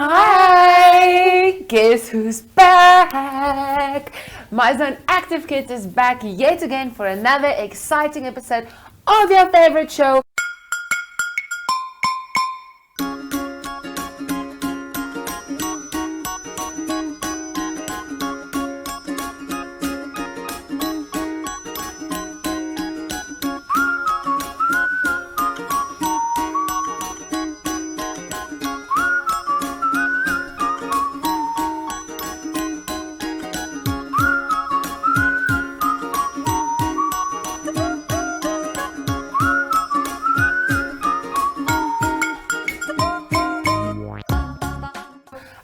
Hi! Guess who's back? My Zone Active Kids is back yet again for another exciting episode of your favorite show.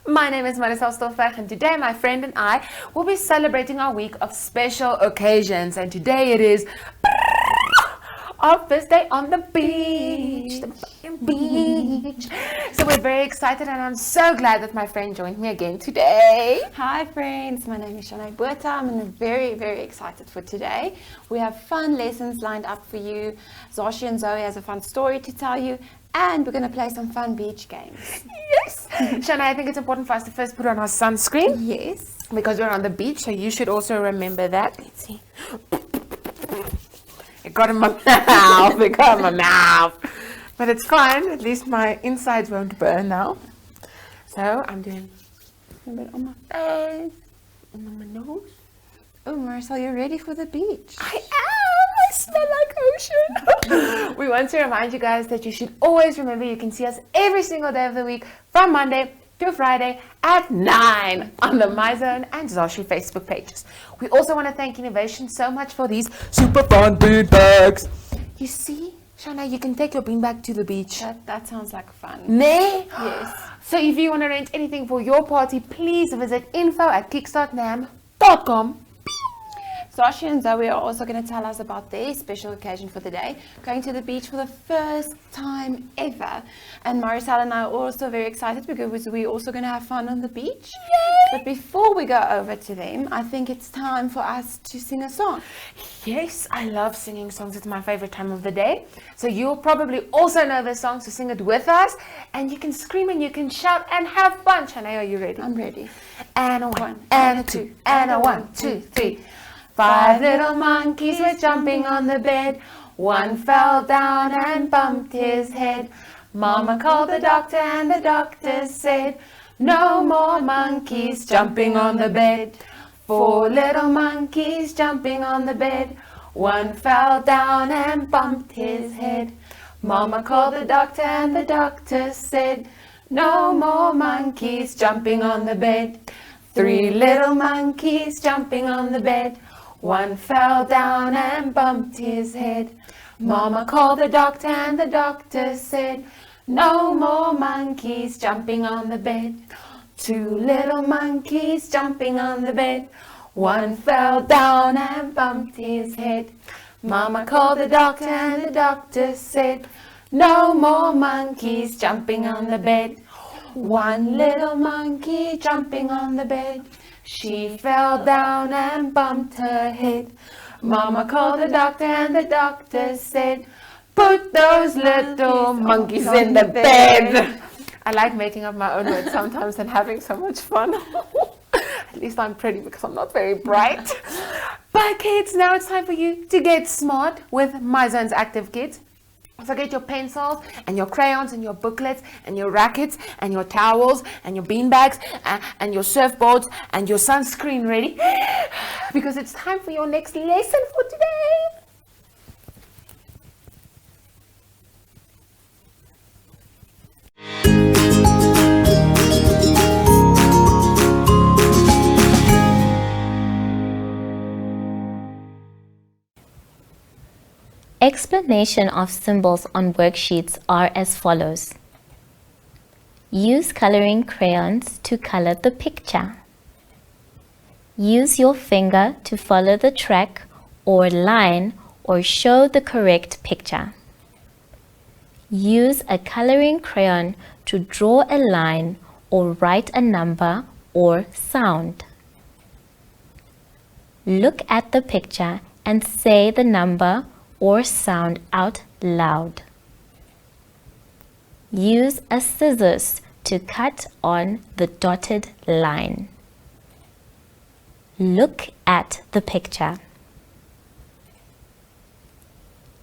My name is Marissa Stolberg, and today my friend and I will be celebrating our week of special occasions. And today it is our first day on the beach, So we're very excited, and I'm so glad that my friend joined me again today. Hi friends, my name is Shanae Buerta. I'm very, very excited for today. We have fun lessons lined up for you. Zoshy and Zoey has a fun story to tell you. And we're going to play some fun beach games. Yes! Shanae, I think it's important for us to first put on our sunscreen. Yes. Because we're on the beach, so you should also remember that. Let's see. It got in my mouth. It got in my mouth. But it's fine. At least my insides won't burn now. So I'm doing a bit on my face, and on my nose. Oh, Marissa, you're ready for the beach? I am! I smell like ocean! We want to remind you guys that you should always remember you can see us every single day of the week from Monday to Friday at 9 on the My Zone and Zoshy Facebook pages. We also want to thank Innovation so much for these super fun bean bags. You see, Shana, you can take your beanbag to the beach. That sounds like fun. Nay? Yes. So if you want to rent anything for your party, please visit info@kickstartnam.com. Zoshy and Zoey are also going to tell us about their special occasion for the day, going to the beach for the first time ever. And Maricel and I are also very excited because we're also going to have fun on the beach. Yay! But before we go over to them, I think it's time for us to sing a song. Yes, I love singing songs. It's my favorite time of the day. So you'll probably also know the song, so sing it with us. And you can scream and you can shout and have fun. Shanae, are you ready? I'm ready. And a one, and a two, and a 1, 2, 3. 5 little monkeys were jumping on the bed. One fell down and bumped his head. Mama called the doctor and the doctor said, no more monkeys jumping on the bed. 4 little monkeys jumping on the bed. One fell down and bumped his head. Mama called the doctor and the doctor said, no more monkeys jumping on the bed. 3 little monkeys jumping on the bed. One fell down and bumped his head. Mama called the doctor and the doctor said, no more monkeys jumping on the bed. 2 little monkeys jumping on the bed. One fell down and bumped his head. Mama called the doctor and the doctor said, no more monkeys jumping on the bed. 1 little monkey jumping on the bed. She fell down and bumped her head. Mama called the doctor and the doctor said, put those little monkeys in the bed. I like making up my own words sometimes and having so much fun. At least I'm pretty because I'm not very bright. But kids, now it's time for you to get smart with My Zone's Active Kids. So get your pencils and your crayons and your booklets and your rackets and your towels and your beanbags and your surfboards and your sunscreen ready, because it's time for your next lesson for today. Explanation of symbols on worksheets are as follows. Use coloring crayons to color the picture. Use your finger to follow the track or line or show the correct picture. Use a coloring crayon to draw a line or write a number or sound. Look at the picture and say the number or sound out loud. Use a scissors to cut on the dotted line. Look at the picture.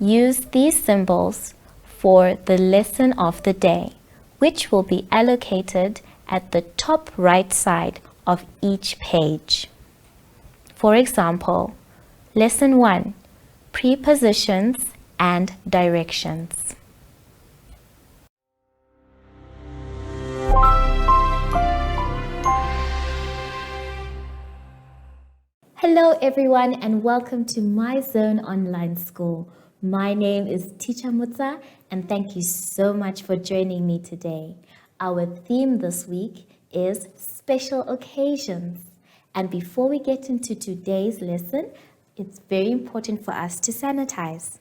Use these symbols for the lesson of the day, which will be allocated at the top right side of each page. For example, Lesson 1, Prepositions and Directions. Hello everyone and welcome to My Zone Online School. My name is Teacher Mutsa and thank you so much for joining me today. Our theme this week is special occasions. And before we get into today's lesson, it's very important for us to sanitize.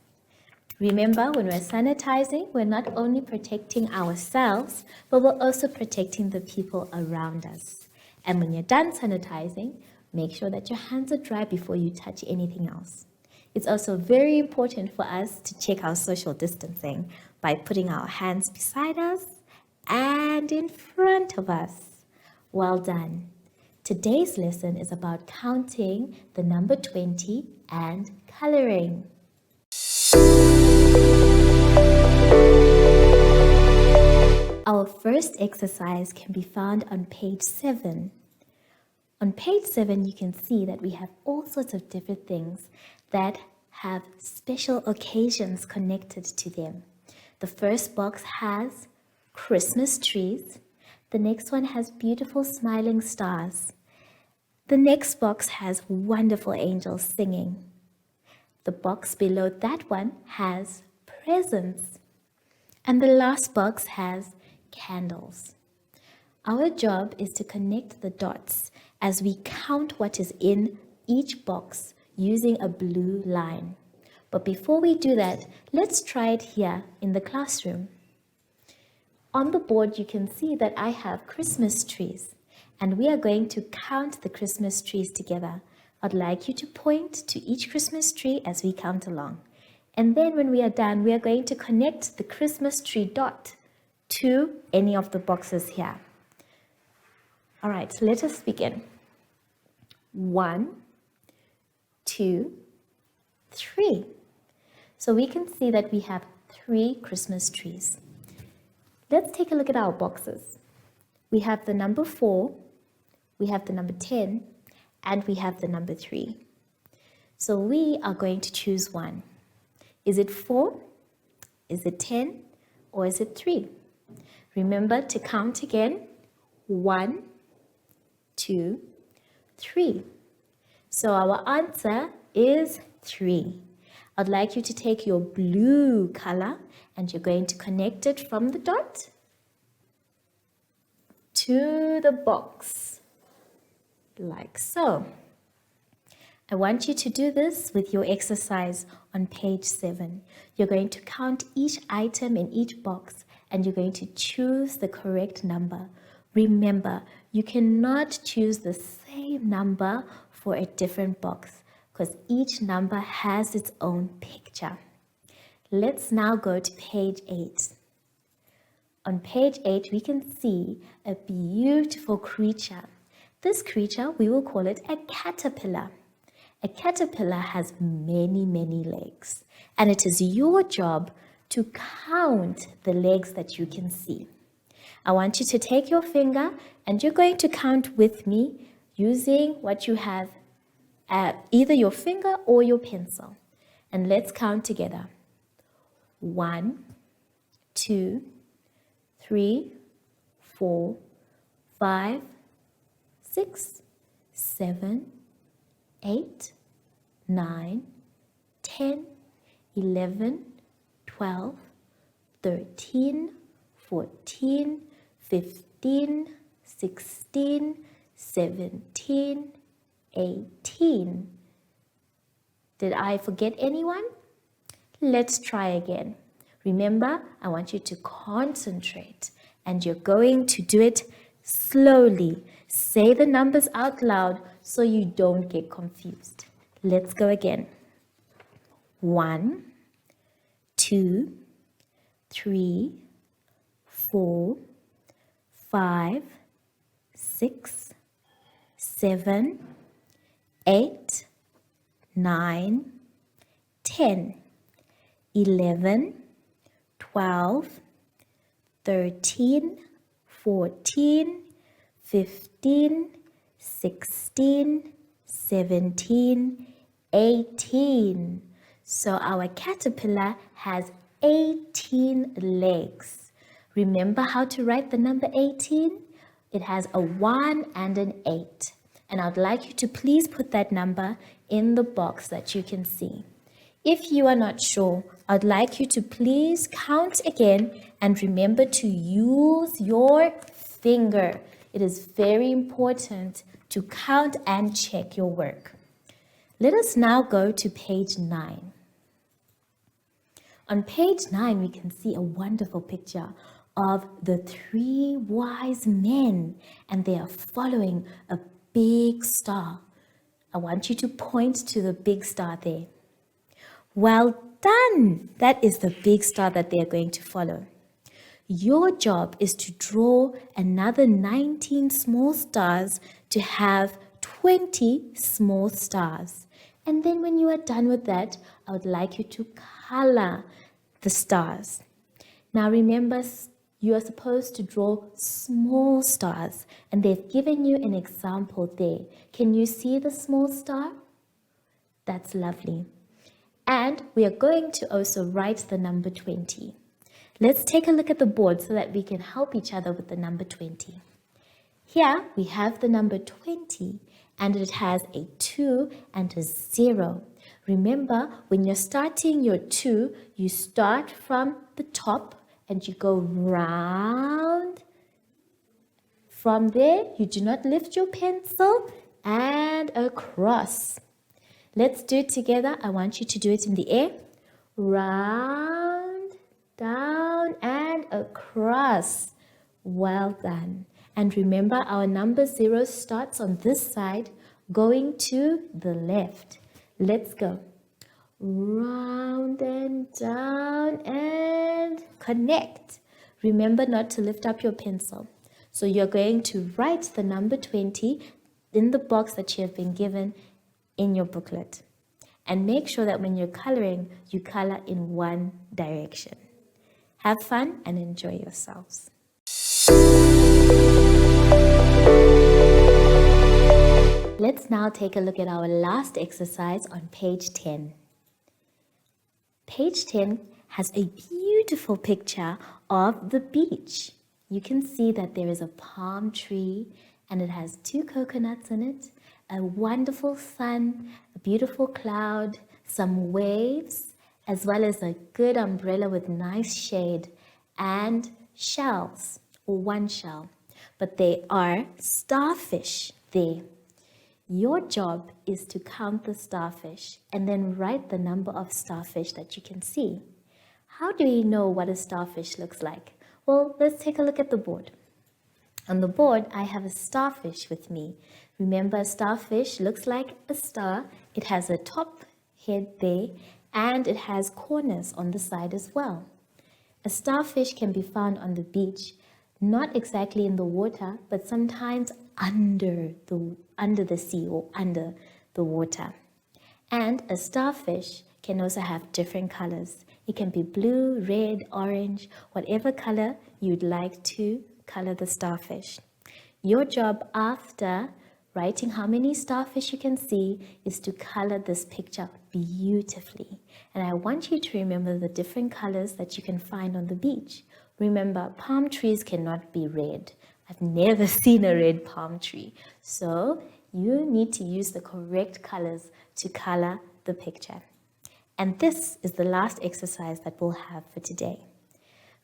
Remember, when we're sanitizing, we're not only protecting ourselves, but we're also protecting the people around us. And when you're done sanitizing, make sure that your hands are dry before you touch anything else. It's also very important for us to check our social distancing by putting our hands beside us and in front of us. Well done. Today's lesson is about counting the number 20 and coloring. Our first exercise can be found on page 7. On page 7, you can see that we have all sorts of different things that have special occasions connected to them. The first box has Christmas trees. The next one has beautiful smiling stars. The next box has wonderful angels singing. The box below that one has presents. And the last box has candles. Our job is to connect the dots as we count what is in each box using a blue line. But before we do that, let's try it here in the classroom. On the board, you can see that I have Christmas trees, and we are going to count the Christmas trees together. I'd like you to point to each Christmas tree as we count along. And then when we are done, we are going to connect the Christmas tree dot to any of the boxes here. All right, so let us begin. 1, 2, 3. So we can see that we have 3 Christmas trees. Let's take a look at our boxes. We have the number 4, we have the number 10, and we have the number 3. So we are going to choose one. Is it 4? Is it 10? Or is it 3? Remember to count again. 1, 2, 3. So our answer is 3. I'd like you to take your blue color and you're going to connect it from the dot to the box, like so. I want you to do this with your exercise on page 7. You're going to count each item in each box and you're going to choose the correct number. Remember, you cannot choose the same number for a different box because each number has its own picture. Let's now go to page 8. On page 8, we can see a beautiful creature. This creature, we will call it a caterpillar. A caterpillar has many, many legs, and it is your job to count the legs that you can see. I want you to take your finger and you're going to count with me using what you have, either your finger or your pencil. And let's count together. 1, 2, 3, 4, 5, 6, 7, 8, 9, 10, 11, 12, 13, 14, 15, 16, 17, 18. Did I forget anyone? Let's try again. Remember, I want you to concentrate and you're going to do it slowly. Say the numbers out loud so you don't get confused. Let's go again. 1, 2, 3, 4, 5, 6, 7, 8, 9, 10, 11, 12, 13, 14, 15, 16, 17, 18. So our caterpillar has 18 legs. Remember how to write the number 18? It has a 1 and an 8. And I'd like you to please put that number in the box that you can see. If you are not sure, I'd like you to please count again and remember to use your finger. It is very important to count and check your work. Let us now go to page 9. On page 9, we can see a wonderful picture of the 3 wise men, and they are following a big star. I want you to point to the big star there. Well done! That is the big star that they are going to follow. Your job is to draw another 19 small stars to have 20 small stars. And then when you are done with that, I would like you to color the stars. Now remember, you are supposed to draw small stars, and they've given you an example there. Can you see the small star? That's lovely. And we are going to also write the number 20. Let's take a look at the board so that we can help each other with the number 20. Here we have the number 20, and it has a 2 and a 0. Remember, when you're starting your 2, you start from the top and you go round. From there, you do not lift your pencil, and across. Let's do it together. I want you to do it in the air. Round, down, and across. Well done. And remember, our number 0 starts on this side, going to the left. Let's go. Round and down and connect. Remember not to lift up your pencil. So you're going to write the number 20 in the box that you have been given in your booklet. And make sure that when you're coloring, you color in one direction. Have fun and enjoy yourselves. Let's now take a look at our last exercise on page 10. Page 10 has a beautiful picture of the beach. You can see that there is a palm tree and it has 2 coconuts in it, a wonderful sun, a beautiful cloud, some waves, as well as a good umbrella with nice shade and shells, or 1 shell. But there are starfish there. Your job is to count the starfish and then write the number of starfish that you can see. How do you know what a starfish looks like? Well, let's take a look at the board. On the board, I have a starfish with me. Remember, a starfish looks like a star. It has a top head there, and it has corners on the side as well. A starfish can be found on the beach, not exactly in the water, but sometimes under the sea or under the water. And a starfish can also have different colors. It can be blue, red, orange, whatever color you'd like to color the starfish. Your job after writing how many starfish you can see is to color this picture beautifully. And I want you to remember the different colors that you can find on the beach. Remember, palm trees cannot be red. I've never seen a red palm tree. So you need to use the correct colors to color the picture. And this is the last exercise that we'll have for today.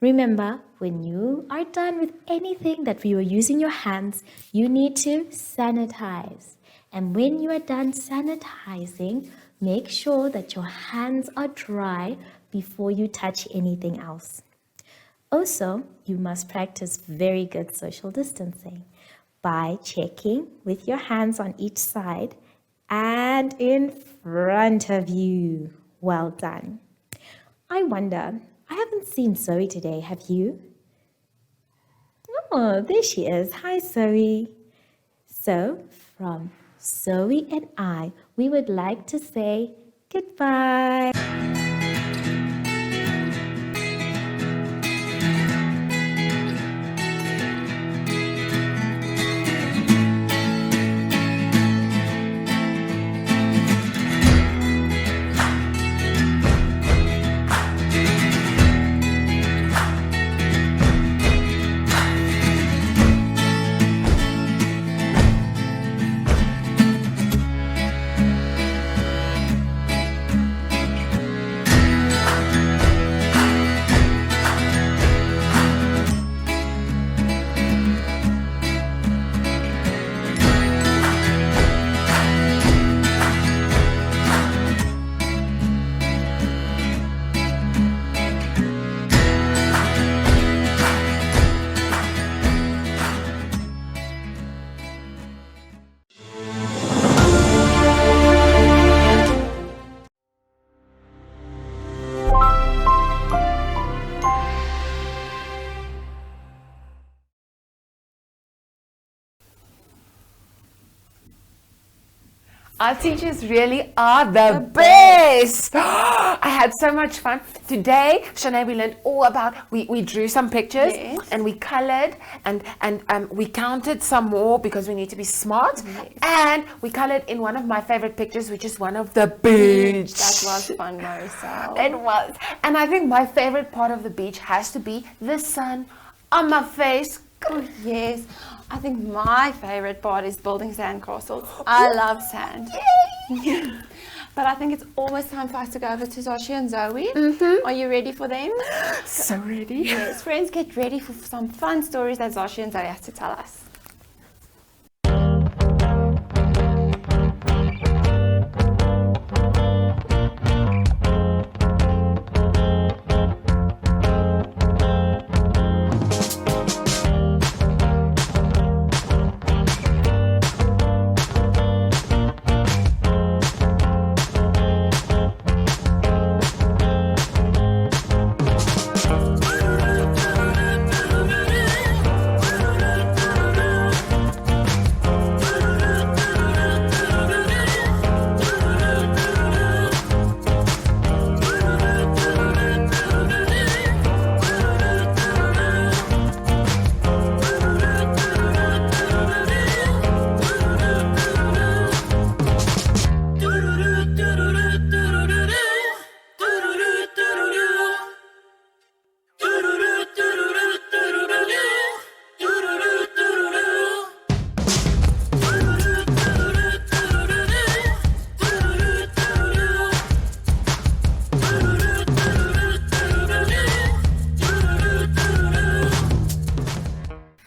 Remember, when you are done with anything that you are using your hands, you need to sanitize. And when you are done sanitizing, make sure that your hands are dry before you touch anything else. Also, you must practice very good social distancing by checking with your hands on each side and in front of you. Well done. I wonder, I haven't seen Zoe today, have you? Oh, there she is. Hi, Zoe. So, from Zoe and I, we would like to say goodbye. Our teachers really are the best. I had so much fun. Today, Shanae, we learned all about, we drew some pictures, Yes. and we colored, and we counted some more because we need to be smart. Yes. And we colored in one of my favorite pictures, which is one of the beach. That was fun, Maricel. It was. And I think my favorite part of the beach has to be the sun on my face. Oh, yes. I think my favorite part is building sandcastles. I love sand. But I think it's almost time for us to go over to Zoshy and Zoey. Are you ready for them? So ready? Yes, friends, get ready for some fun stories that Zoshy and Zoey have to tell us.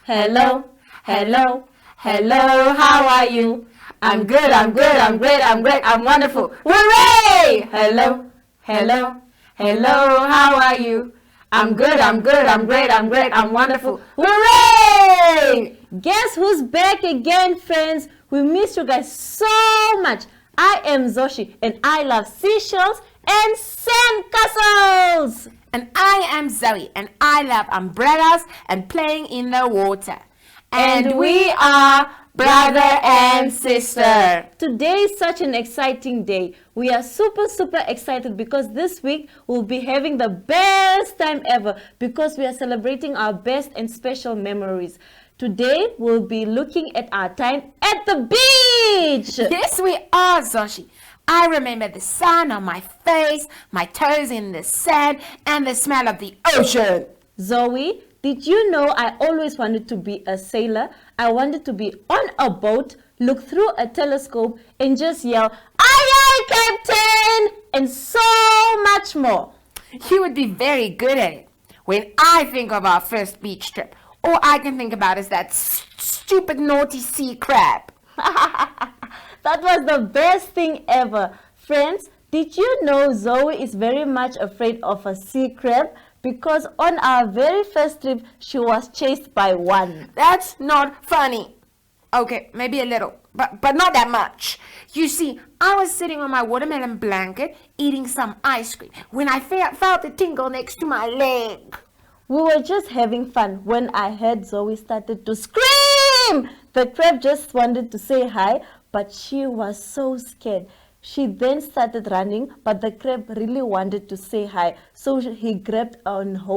Hello, hello, hello, how are you? I'm good, I'm great, I'm wonderful. Hooray! Hello, hello, hello, how are you? I'm good, I'm great, I'm wonderful. Hooray! Guess who's back again, friends? We missed you guys so much. I am Zoshy and I love seashells and sandcastles. And I am Zoe, and I love umbrellas and playing in the water. And we are brother and sister. Today is such an exciting day. We are super excited because this week we'll be having the best time ever because we are celebrating our best and special memories. Today we'll be looking at our time at the beach. Yes, we are, Zoshy. I remember the sun on my face, my toes in the sand, and the smell of the ocean. Zoe, did you know I always wanted to be a sailor? I wanted to be on a boat, look through a telescope, and just yell, "Aye, aye, Captain!" and so much more. You would be very good at it. When I think of our first beach trip, all I can think about is that stupid naughty sea crab. That was the best thing ever. Friends, did you know Zoe is very much afraid of a sea crab? Because on our very first trip, she was chased by one. That's not funny. Okay, maybe a little, but not that much. You see, I was sitting on my watermelon blanket eating some ice cream when I felt a tingle next to my leg. We were just having fun when I heard Zoe started to scream. The crab just wanted to say hi, but she was so scared. She then started running, but the crab really wanted to say hi, so he grabbed on hold.